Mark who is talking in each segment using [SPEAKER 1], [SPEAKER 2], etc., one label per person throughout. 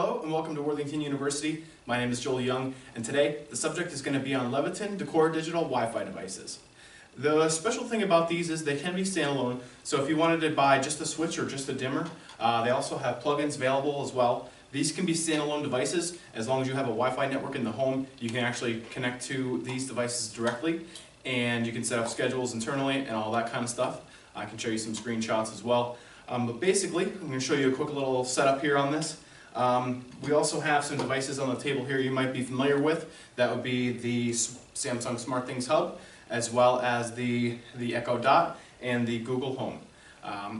[SPEAKER 1] Hello and welcome to Worthington University. My name is Joel DeYoung, and today the subject is going to be on Leviton Decora Digital Wi-Fi devices. The special thing about these is they can be standalone, so if you wanted to buy just a switch or just a dimmer, they also have plugins available as well. These can be standalone devices. As long as you have a Wi-Fi network in the home, you can actually connect to these devices directly, and you can set up schedules internally and all that kind of stuff. I can show you some screenshots as well. But basically, I'm going to show you a quick little setup here on this. We also have some devices on the table here you might be familiar with. That would be the Samsung SmartThings Hub, as well as the Echo Dot and the Google Home.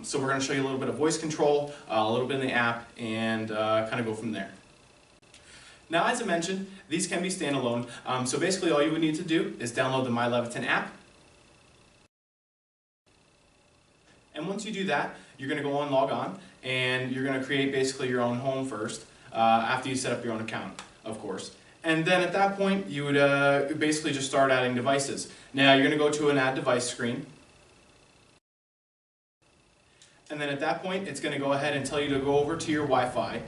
[SPEAKER 1] So we're going to show you a little bit of voice control, a little bit in the app, and kind of go from there. Now, as I mentioned, these can be standalone. So basically all you would need to do is download the My Leviton app. And once you do that, you're going to go and log on, and you're going to create basically your own home first, after you set up your own account, of course. And then at that point, you would basically just start adding devices. Now you're going to go to an Add Device screen. And then at that point, it's going to go ahead and tell you to go over to your Wi-Fi.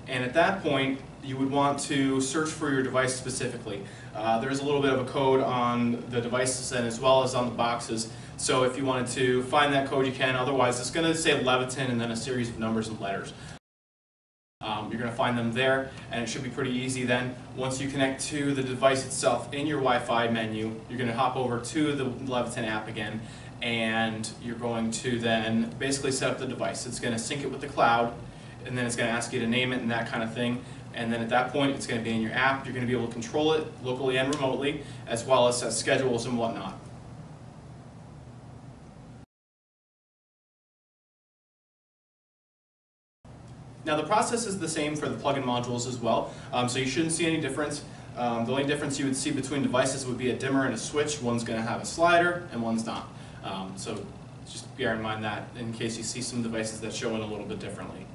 [SPEAKER 1] And at that point, you would want to search for your device specifically. There's a little bit of a code on the devices and as well as on the boxes. So if you wanted to find that code, you can. Otherwise, it's going to say Leviton and then a series of numbers and letters. You're going to find them there, and it should be pretty easy then. Once you connect to the device itself in your Wi-Fi menu, you're going to hop over to the Leviton app again, and you're going to then basically set up the device. It's going to sync it with the cloud, and then it's going to ask you to name it and that kind of thing. And then at that point, it's going to be in your app. You're going to be able to control it locally and remotely, as well as set schedules and whatnot. Now the process is the same for the plug-in modules as well, so you shouldn't see any difference. The only difference you would see between devices would be a dimmer and a switch. One's going to have a slider and one's not. So just bear in mind that in case you see some devices that show in a little bit differently.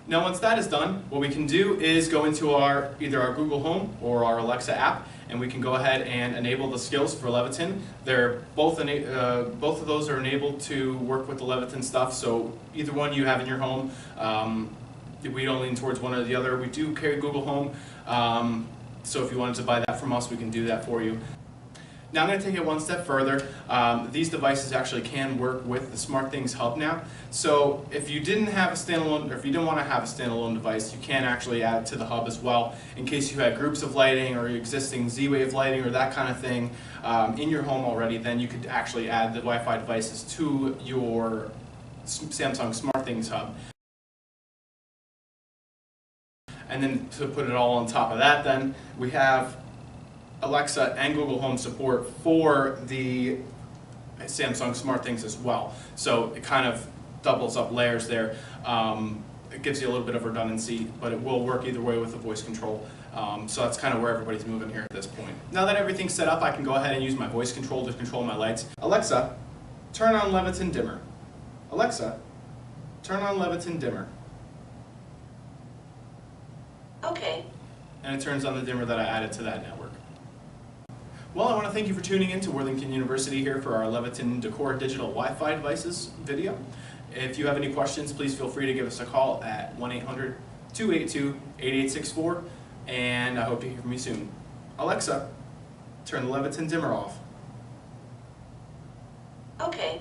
[SPEAKER 1] Now once that is done, what we can do is go into either our Google Home or our Alexa app, and we can go ahead and enable the skills for Leviton. They're both of those are enabled to work with the Leviton stuff, so either one you have in your home. We don't lean towards one or the other. We do carry Google Home, so if you wanted to buy that from us, we can do that for you. Now I'm going to take it one step further. These devices actually can work with the SmartThings Hub now. So if you didn't have a standalone, or if you didn't want to have a standalone device, you can actually add it to the hub as well. In case you had groups of lighting or existing Z-Wave lighting or that kind of thing in your home already, then you could actually add the Wi-Fi devices to your Samsung SmartThings Hub. And then to put it all on top of that, then we have Alexa and Google Home support for the Samsung SmartThings as well. So it kind of doubles up layers there. It gives you a little bit of redundancy, but it will work either way with the voice control. So that's kind of where everybody's moving here at this point. Now that everything's set up, I can go ahead and use my voice control to control my lights. Alexa, turn on Leviton dimmer. Alexa, turn on Leviton dimmer.
[SPEAKER 2] Okay.
[SPEAKER 1] And it turns on the dimmer that I added to that network. Well, I want to thank you for tuning in to Worthington University here for our Leviton Decora Digital Wi-Fi devices video. If you have any questions, please feel free to give us a call at 1-800-282-8864, and I hope to hear from you soon. Alexa, turn the Leviton dimmer off.
[SPEAKER 2] Okay.